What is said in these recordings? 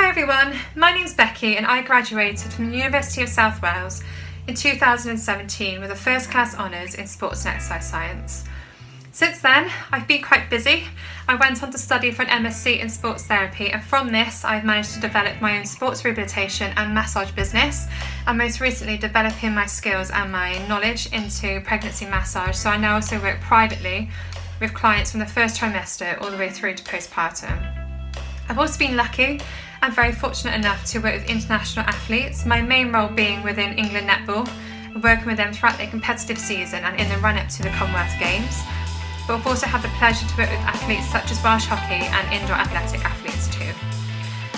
Hi everyone, my name's Becky and I graduated from the University of South Wales in 2017 with a first class honours in sports and exercise science. Since then, I've been quite busy. I went on to study for an MSc in sports therapy, and from this I've managed to develop my own sports rehabilitation and massage business, and most recently developing my skills and my knowledge into pregnancy massage. So I now also work privately with clients from the first trimester all the way through to postpartum. I've also been lucky and very fortunate enough to work with international athletes, my main role being within England netball, working with them throughout their competitive season and in the run-up to the Commonwealth Games. But I've also had the pleasure to work with athletes such as Welsh hockey and indoor athletic athletes too.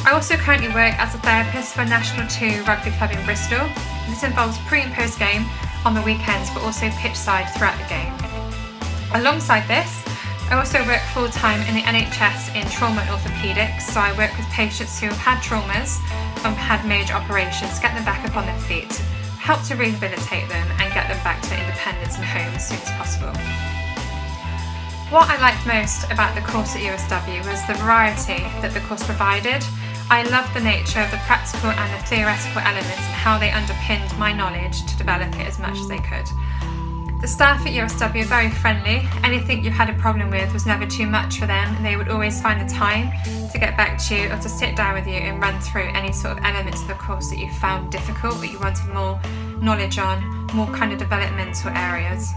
I also currently work as a therapist for National 2 Rugby Club in Bristol. This involves pre and post game on the weekends, but also pitch side throughout the game. Alongside this, I also work full-time in the NHS in trauma and orthopaedics, so I work with patients who have had traumas and had major operations, get them back up on their feet, help to rehabilitate them and get them back to independence and home as soon as possible. What I liked most about the course at USW was the variety that the course provided. I loved the nature of the practical and the theoretical elements and how they underpinned my knowledge to develop it as much as they could. The staff at USW are very friendly. Anything you had a problem with was never too much for them, and they would always find the time to get back to you or to sit down with you and run through any sort of elements of the course that you found difficult, that you wanted more knowledge on, more kind of developmental areas.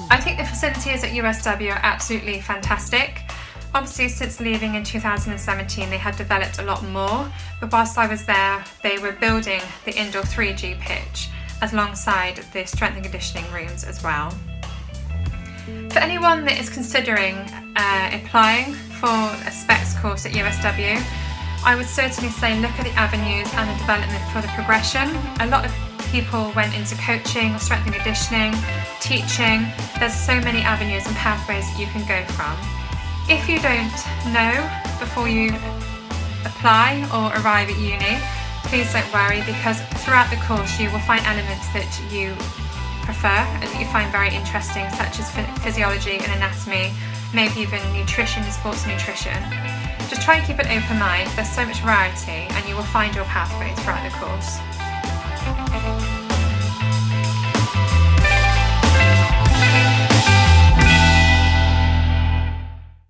I think the facilities at USW are absolutely fantastic. Obviously, since leaving in 2017, they had developed a lot more, but whilst I was there, they were building the indoor 3G pitch alongside the strength and conditioning rooms as well. For anyone that is considering applying for a specs course at USW, I would certainly say look at the avenues and the development for the progression. A lot of people went into coaching or strength and conditioning, teaching. There's so many avenues and pathways that you can go from. If you don't know before you apply or arrive at uni, please don't worry, because throughout the course you will find elements that you prefer and that you find very interesting, such as physiology and anatomy, maybe even nutrition and sports nutrition. Just try and keep an open mind. There's so much variety and you will find your pathway throughout the course.